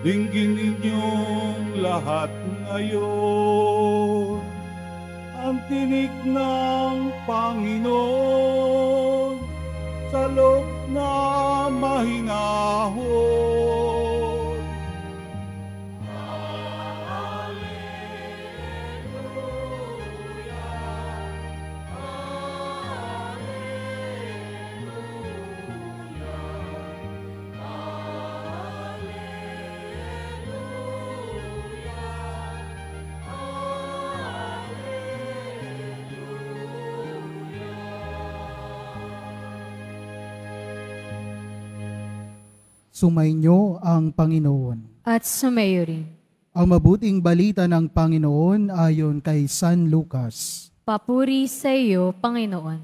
Dinggin ninyong lahat ngayon ang tinig ng Panginoon sa loob na mahinahon. Sumainyo ang Panginoon. At sumayo rin. Ang mabuting balita ng Panginoon ayon kay San Lucas. Papuri sa iyo, Panginoon.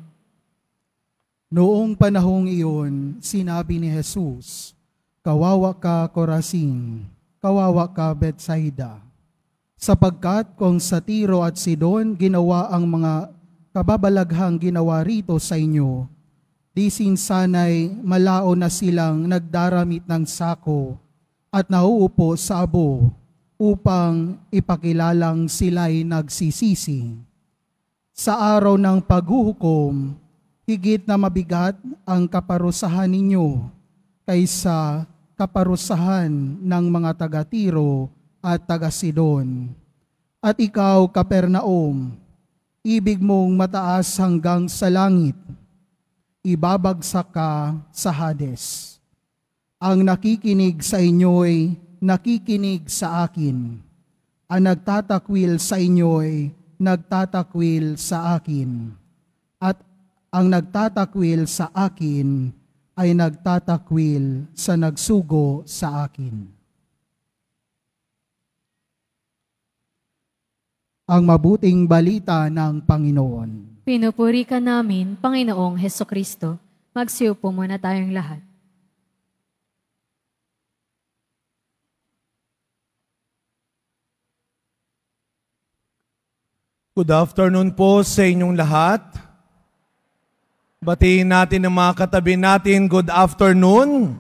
Noong panahong iyon, sinabi ni Jesus, "Kawawa ka, Corazin, kawawa ka, Betsaida, sapagkat kung sa Tiro at Sidon ginawa ang mga kababalaghang ginawa rito sa inyo, di sinsanay malao na silang nagdaramit ng sako at nauupo sa abo upang ipakilalang sila'y nagsisisi. Sa araw ng paghuhukom, higit na mabigat ang kaparusahan ninyo kaysa kaparusahan ng mga taga-Tiro at taga-Sidon. At ikaw, Kapernaum, ibig mong mataas hanggang sa langit, ibabagsak ka sa Hades. Ang nakikinig sa inyo'y nakikinig sa akin. Ang nagtatakwil sa inyo'y nagtatakwil sa akin. At ang nagtatakwil sa akin ay nagtatakwil sa nagsugo sa akin." Ang mabuting balita ng Panginoon. Pinupuri ka namin, Panginoong Hesukristo. Magsiupo muna tayong lahat. Good afternoon po sa inyong lahat. Batiin natin ang mga katabi natin, good afternoon.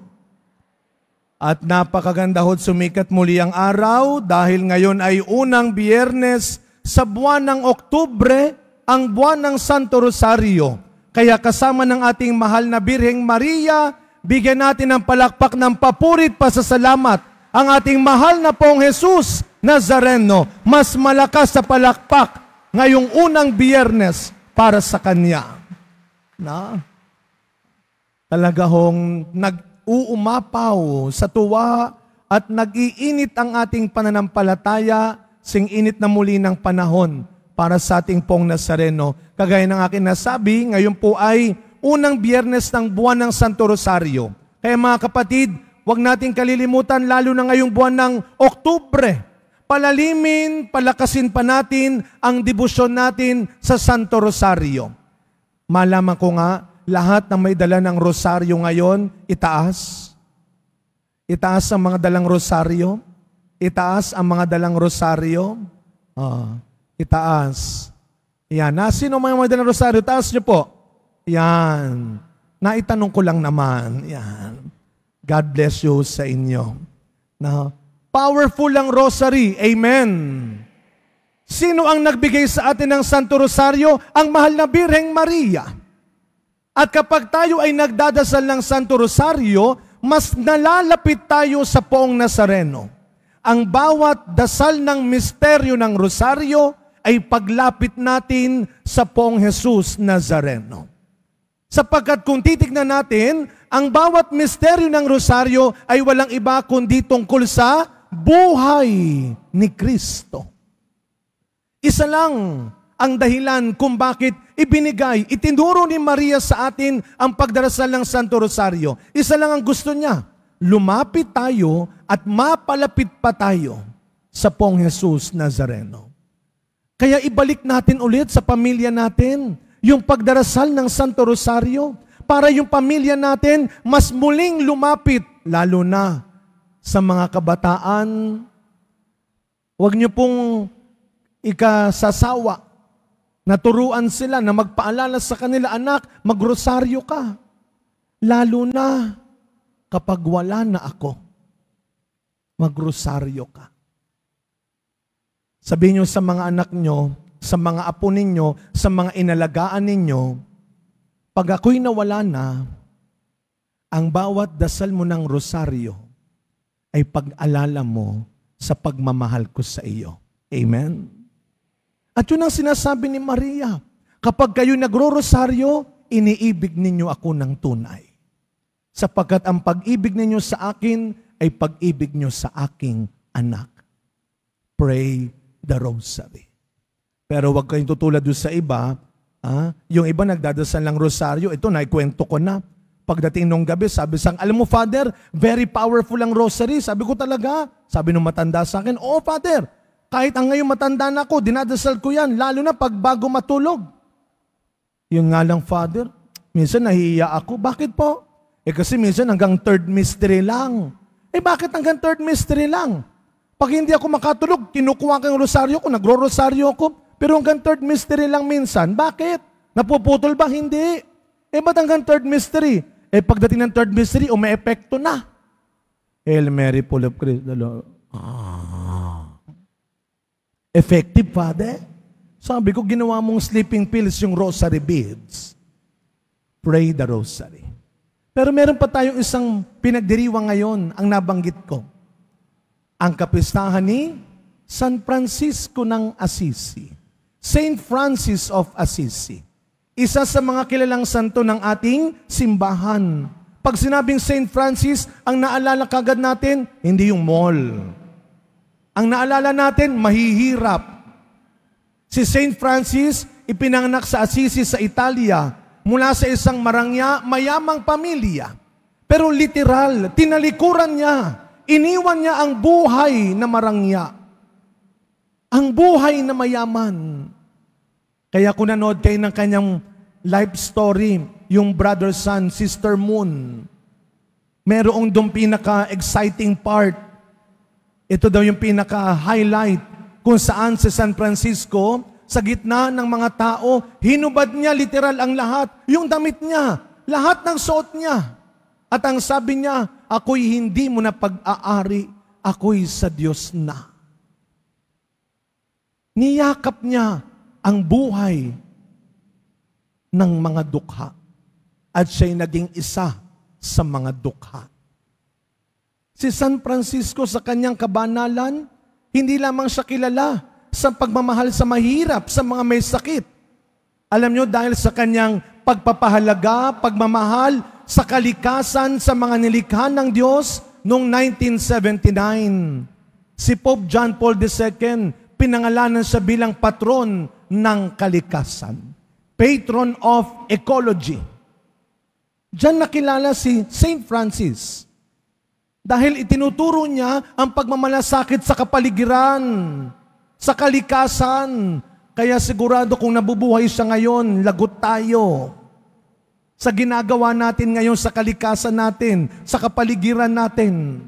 At napakaganda ho't sumikat muli ang araw dahil ngayon ay unang Biyernes sa buwan ng Oktubre, ang buwan ng Santo Rosario. Kaya kasama ng ating mahal na Birheng Maria, bigyan natin ng palakpak ng papurit pasasalamat ang ating mahal na pong Jesus Nazareno. Mas malakas sa palakpak ngayong unang Biyernes para sa Kanya. Talaga hong nag-uumapaw sa tuwa at nag-iinit ang ating pananampalataya, sing-init na muli ng panahon para sa ating pong Nazareno. Kagaya ng aking nasabi, ngayon po ay unang Biyernes ng buwan ng Santo Rosario. Kaya mga kapatid, huwag nating kalilimutan lalo na ngayong buwan ng Oktubre. Palalimin, palakasin pa natin ang debosyon natin sa Santo Rosario. Malaman ko nga, lahat ng may dala ng rosaryo ngayon, itaas. Itaas ang mga dalang rosaryo. Itaas ang mga dalang rosaryo. Itaas. Yan. Sino may dalang rosaryo? Taas niyo po. Yan. Naitanong ko lang naman. Yan. God bless you sa inyo. Powerful ang rosary. Amen. Sino ang nagbigay sa atin ng Santo Rosario? Ang mahal na Birheng Maria. At kapag tayo ay nagdadasal ng Santo Rosario, mas nalalapit tayo sa poong Nazareno. Ang bawat dasal ng misteryo ng Rosario ay paglapit natin sa poong Jesus Nazareno. Sapagkat kung titignan natin, ang bawat misteryo ng Rosario ay walang iba kundi tungkol sa buhay ni Kristo. Isa lang ang dahilan kung bakit ibinigay, itinuro ni Maria sa atin ang pagdarasal ng Santo Rosario. Isa lang ang gusto niya, lumapit tayo at mapalapit pa tayo sa poong Jesus Nazareno. Kaya ibalik natin ulit sa pamilya natin yung pagdarasal ng Santo Rosario para yung pamilya natin mas muling lumapit, lalo na sa mga kabataan. Huwag niyo pong ikasasawa. Naturuan sila na magpaalala sa kanila, anak, magrosaryo ka. Lalo na kapag wala na ako. magrosaryo ka. Sabihin nyo sa mga anak nyo, sa mga apo ninyo, sa mga inalagaan ninyo, pag ako'y nawala na, ang bawat dasal mo ng rosaryo ay pag-alala mo sa pagmamahal ko sa iyo. Amen? At yun ang sinasabi ni Maria. Kapag kayo nagro-rosaryo, iniibig ninyo ako ng tunay. Sapagkat ang pag-ibig ninyo sa akin ay pag-ibig nyo sa aking anak. Pray the rosary. Pero wag kayong tutulad doon sa iba. Yung iba nagdadasal ng rosaryo. Ito, naikwento ko na. Pagdating nung gabi, sabi sang, alam mo, Father, very powerful ang rosary. Sabi ko talaga. Sabi nung matanda sa akin, oo, Father, kahit ang ngayon matanda na ako, dinadasal ko yan, lalo na pag bago matulog. Yung nga lang, Father, minsan nahihiya ako. Bakit po? Kasi minsan hanggang third mystery lang. Bakit hanggang third mystery lang? Pag hindi ako makatulog, kinukuha ko yung rosaryo ko, nagro-rosaryo ako, pero hanggang third mystery lang minsan. Bakit? Napuputol ba? Hindi. Ba't hanggang third mystery? Pagdating ng third mystery, may epekto na. Hail Mary, full of grace, the Lord. Effective, Father? Sabi ko, ginawa mong sleeping pills yung rosary beads. Pray the rosary. Pero meron pa tayong isang pinagdiriwang ngayon, ang nabanggit ko. Ang kapistahan ni San Francisco ng Assisi. Saint Francis of Assisi. Isa sa mga kilalang santo ng ating simbahan. Pag sinabing Saint Francis, ang naalala kagad natin, hindi yung mall. Ang naalala natin, mahihirap. Si Saint Francis, ipinanganak sa Assisi sa Italia, mula sa isang mayamang pamilya. Pero literal, tinalikuran niya, iniwan niya ang buhay na marangya. Ang buhay na mayaman. Kaya kung nanood kayo ng kanyang life story, yung Brother Sun, Sister Moon, merong doon pinaka-exciting part. Ito daw yung pinaka-highlight kung saan si San Francisco, sa gitna ng mga tao, hinubad niya literal ang lahat. Yung damit niya, lahat ng suot niya. At ang sabi niya, ako'y hindi mo na pag-aari, ako'y sa Diyos na. Niyakap niya ang buhay ng mga dukha. At siya'y naging isa sa mga dukha. Si San Francisco sa kanyang kabanalan, hindi lamang siya kilala sa pagmamahal sa mahirap, sa mga may sakit. Alam nyo, dahil sa kanyang pagpapahalaga, pagmamahal sa kalikasan, sa mga nilikha ng Diyos, noong 1979, si Pope John Paul II, pinangalanan siya bilang patron ng kalikasan. Patron of Ecology. Diyan nakilala si Saint Francis. Dahil itinuturo niya ang pagmamalasakit sa kapaligiran, sa kalikasan. Kaya sigurado kung nabubuhay siya ngayon, lagot tayo. Sa ginagawa natin ngayon sa kalikasan natin, sa kapaligiran natin.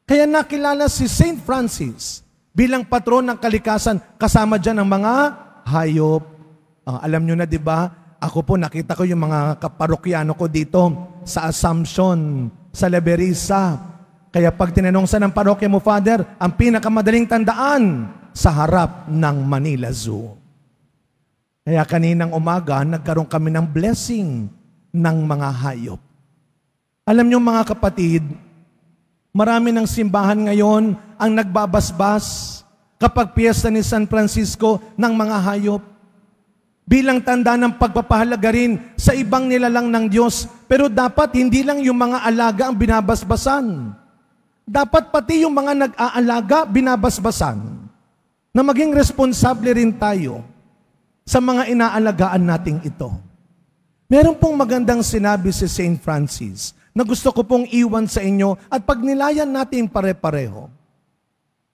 Kaya nakilala si Saint Francis bilang patron ng kalikasan, kasama dyan ang mga hayop. Alam nyo na, di ba? Ako po, nakita ko yung mga kaparokyano ko dito sa Assumption, sa Leberisa. Kaya pag tinanong sa ng parokya mo, Father, ang pinakamadaling tandaan sa harap ng Manila Zoo. Kaya kaninang umaga, nagkaroon kami ng blessing ng mga hayop. Alam niyo mga kapatid, marami ng simbahan ngayon ang nagbabasbas kapag piyesta ni San Francisco ng mga hayop. Bilang tanda ng pagpapahalaga rin sa ibang nilalang ng Diyos. Pero dapat hindi lang yung mga alaga ang binabasbasan. Dapat pati yung mga nag-aalaga binabasbasan. Na maging responsable rin tayo sa mga inaalagaan nating ito. Meron pong magandang sinabi si Saint Francis na gusto ko pong iwan sa inyo at pagnilayan natin pare-pareho.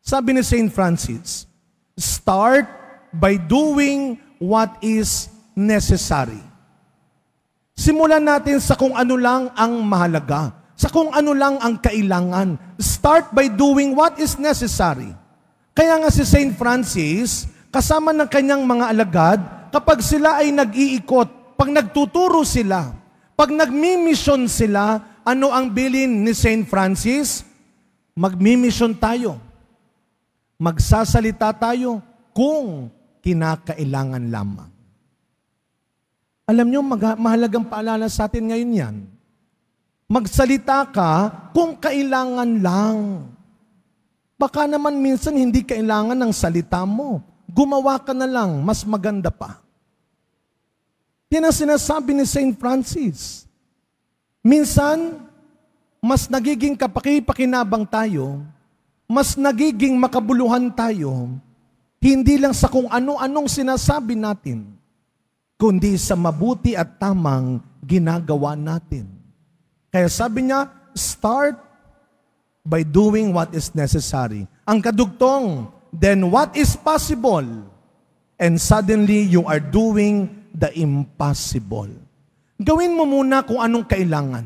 Sabi ni Saint Francis, start by doing what is necessary. Simulan natin sa kung ano lang ang mahalaga, sa kung ano lang ang kailangan. Start by doing what is necessary. Kaya nga si Saint Francis, kasama ng kanyang mga alagad, kapag sila ay nag-iikot, pag nagtuturo sila, pag nagmi-mission sila, ano ang bilin ni Saint Francis? magmimisyon tayo. Magsasalita tayo kung kinakailangan lamang. Alam nyo, mahalagang paalala sa atin ngayon yan. Magsalita ka kung kailangan lang. Baka naman minsan hindi kailangan ng salita mo. Gumawa ka na lang, mas maganda pa. Yan ang sinasabi ni St. Francis. Minsan, mas nagiging kapaki-pakinabang tayo, mas nagiging makabuluhan tayo, hindi lang sa kung ano-anong sinasabi natin, kundi sa mabuti at tamang ginagawa natin. Kaya sabi niya, start by doing what is necessary. Ang kadugtong, then what is possible? And suddenly, you are doing the impossible. Gawin mo muna kung anong kailangan.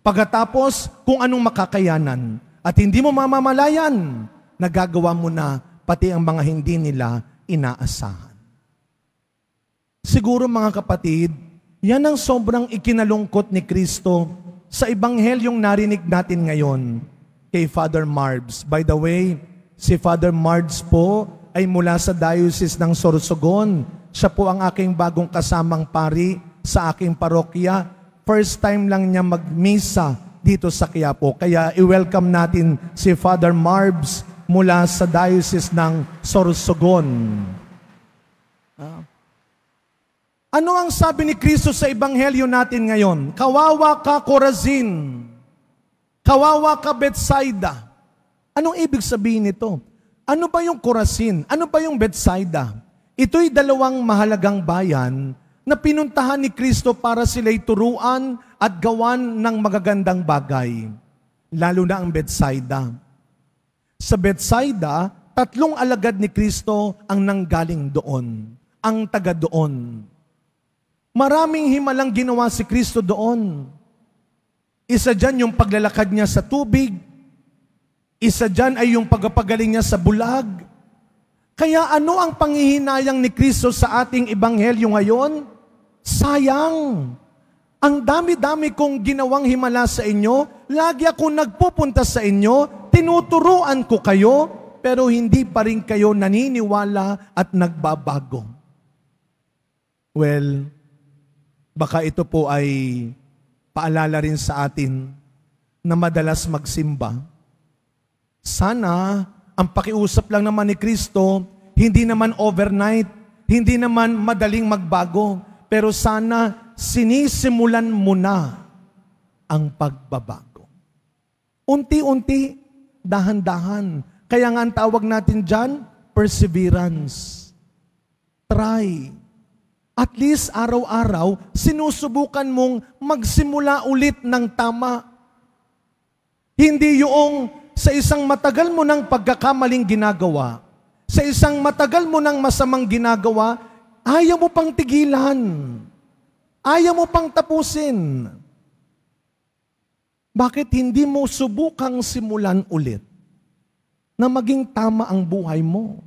Pagkatapos, kung anong makakayanan. At hindi mo mamamalayan, nagagawa mo na pati ang mga hindi nila inaasahan. Siguro mga kapatid, yan ang sobrang ikinalungkot ni Kristo sa ebanghelyong narinig natin ngayon kay Father Marbs. By the way, si Father Marbs po ay mula sa Diocese ng Sorsogon. Siya po ang aking bagong kasamang pari sa aking parokya. First time lang niya magmisa dito sa Quiapo. Kaya i-welcome natin si Father Marbs mula sa Diocese ng Sorsogon. Ano ang sabi ni Kristo sa ebanghelyo natin ngayon? Kawawa ka, Corazin. Kawawa ka, Bethsaida. Anong ibig sabihin nito? Ano ba yung Corazin? Ano ba yung Bethsaida? Ito'y dalawang mahalagang bayan na pinuntahan ni Kristo para sila'y turuan at gawan ng magagandang bagay. Lalo na ang Bethsaida. Sa Bethsaida, 3 alagad ni Kristo ang nanggaling doon. Ang taga doon. Maraming himalang ginawa si Kristo doon. Isa dyan yung paglalakad niya sa tubig. Isa dyan ay yung pagpagaling niya sa bulag. Kaya ano ang panghihinayang ni Kristo sa ating ebanghelyo ngayon? Sayang! Ang dami-dami kong ginawang himala sa inyo, lagi akong nagpupunta sa inyo, tinuturuan ko kayo, pero hindi pa rin kayo naniniwala at nagbabago. Well, baka ito po ay paalala rin sa atin na madalas magsimba. Sana ang pakiusap lang naman ni Kristo, hindi naman overnight, hindi naman madaling magbago, pero sana sinisimulan mo na ang pagbabago. Unti-unti, dahan-dahan. Kaya nga ang tawag natin dyan, perseverance. Try. At least araw-araw, sinusubukan mong magsimula ulit ng tama. Hindi yung sa isang matagal mo ng pagkakamaling ginagawa, sa isang matagal mo ng masamang ginagawa, ayaw mo pang tigilan. Ayaw mo pang tapusin. Bakit hindi mo subukang simulan ulit na maging tama ang buhay mo?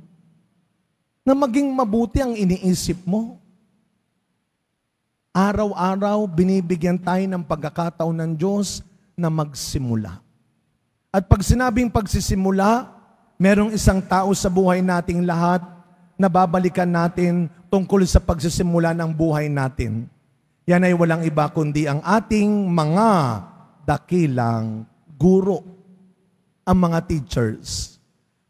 Na maging mabuti ang iniisip mo? Araw-araw, binibigyan tayo ng pagkakataon ng Diyos na magsimula. At pag sinabing pagsisimula, merong isang tao sa buhay nating lahat na babalikan natin tungkol sa pagsisimula ng buhay natin. Yan ay walang iba kundi ang ating mga dakilang guro, ang mga teachers.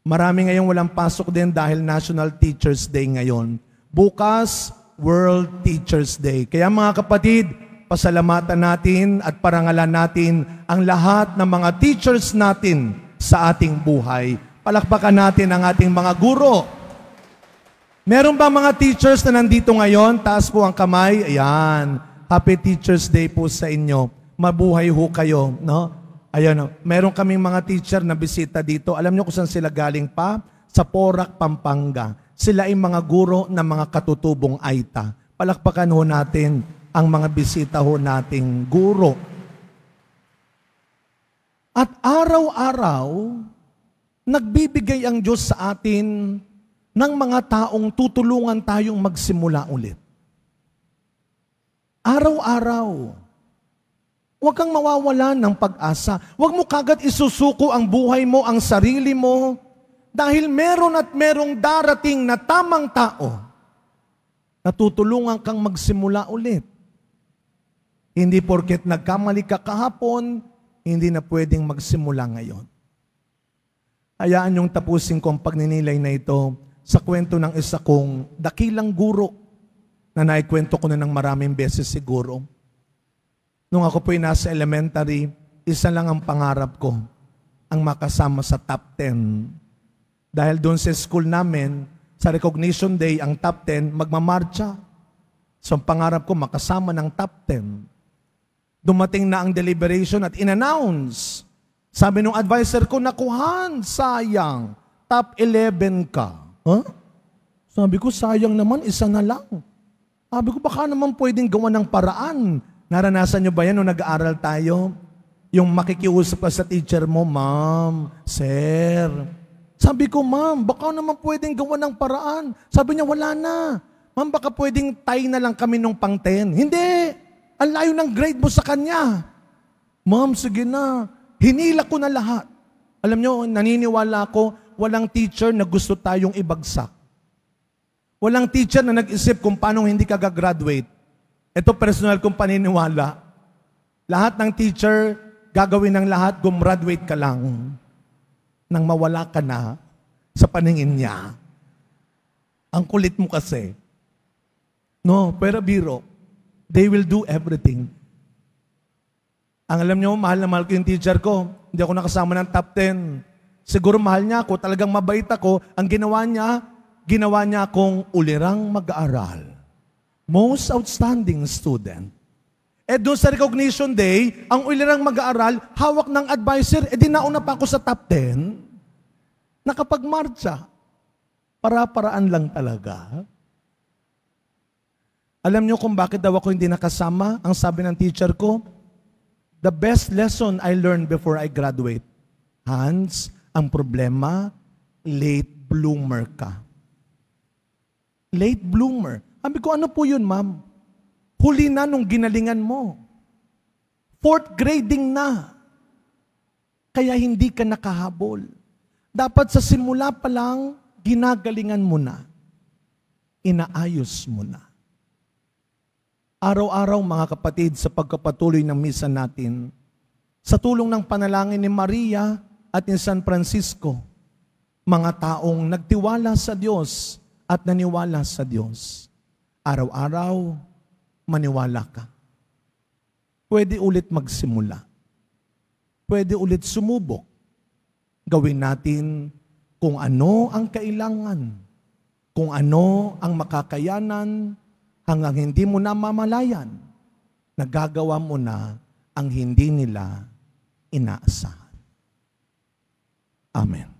Marami ngayong walang pasok din dahil National Teachers Day ngayon. Bukas, World Teachers Day. Kaya mga kapatid, pasalamatan natin at parangalan natin ang lahat ng mga teachers natin sa ating buhay. Palakpakan natin ang ating mga guro. Meron ba mga teachers na nandito ngayon? Taas po ang kamay. Ayan. Happy Teachers Day po sa inyo. Mabuhay ho kayo. No? Ayan. Meron kaming mga teacher na bisita dito. Alam niyo kung saan sila galing pa? Sa Porac, Pampanga. Sila ay mga guro ng mga katutubong Aita. Palakpakan ho natin ang mga bisita ho nating guro. At araw-araw, nagbibigay ang Diyos sa atin ng mga taong tutulungan tayong magsimula ulit. Araw-araw. Huwag kang mawawalan ng pag-asa. Huwag mo kagad isusuko ang buhay mo, ang sarili mo, dahil meron at merong darating na tamang tao na tutulungan kang magsimula ulit. Hindi porket nagkamali ka kahapon, hindi na pwedeng magsimula ngayon. Hayaan yung tapusin ko ang pagninilay na ito sa kwento ng isa kong dakilang guro na naikwento ko na ng maraming beses siguro. Nung ako po'y nasa elementary, isa lang ang pangarap ko, ang makasama sa top 10. Dahil doon sa school namin, sa recognition day, ang top 10, magmamarcha. So ang pangarap ko, makasama ng top 10. Dumating na ang deliberation at in-announce. Sabi nung advisor ko, nakuhan, sayang, top 11 ka. Huh? Sabi ko, sayang naman, isa na lang. Sabi ko, baka naman pwedeng gawa ng paraan. Naranasan nyo ba yan nung nag-aaral tayo? Yung makikiusap ka sa teacher mo, ma'am, sir. Sabi ko, ma'am, baka naman pwedeng gawa ng paraan. Sabi niya, wala na. Ma'am, baka pwedeng tie na lang kami nung pang 10. Hindi. Ang layo ng grade mo sa kanya. Ma'am, sige na. Hinila ko na lahat. Alam nyo, naniniwala ako, walang teacher na gusto tayong ibagsak. Walang teacher na nag-isip kung paano hindi ka gagraduate. Ito personal kong paniniwala. Lahat ng teacher, gagawin ng lahat, gumraduate ka lang nang mawala ka na sa paningin niya. Ang kulit mo kasi. No, pero biro, they will do everything. Ang alam niyo, mahal na mahal ko yung teacher ko. Hindi ako nakasama ng top 10. Siguro mahal niya ako, talagang mabait ako. Ang ginawa niya akong ulirang mag-aaral. Most outstanding student. Doon sa recognition day, ang ulirang mag-aaral, hawak ng advisor, di nauna pa ako sa top 10. Nakapagmarcha. Para-paraan lang talaga. Alam niyo kung bakit daw ako hindi nakasama? Ang sabi ng teacher ko, the best lesson I learned before I graduate. Hans, ang problema, late bloomer ka. Late bloomer. Sabi ko, ano po yun, ma'am? Huli na nung ginalingan mo. 4th grading na. Kaya hindi ka nakahabol. Dapat sa simula pa lang, ginagalingan mo na. Inaayos mo na. Araw-araw, mga kapatid, sa pagkapatuloy ng misa natin, sa tulong ng panalangin ni Maria at ni San Francisco, mga taong nagtiwala sa Diyos at naniwala sa Diyos. Araw-araw, maniwala ka. Pwede ulit magsimula. Pwede ulit sumubok. Gawin natin kung ano ang kailangan, kung ano ang makakayanan, hanggang hindi mo na mamalayan, nagagawa mo na ang hindi nila inaasahan. Amen.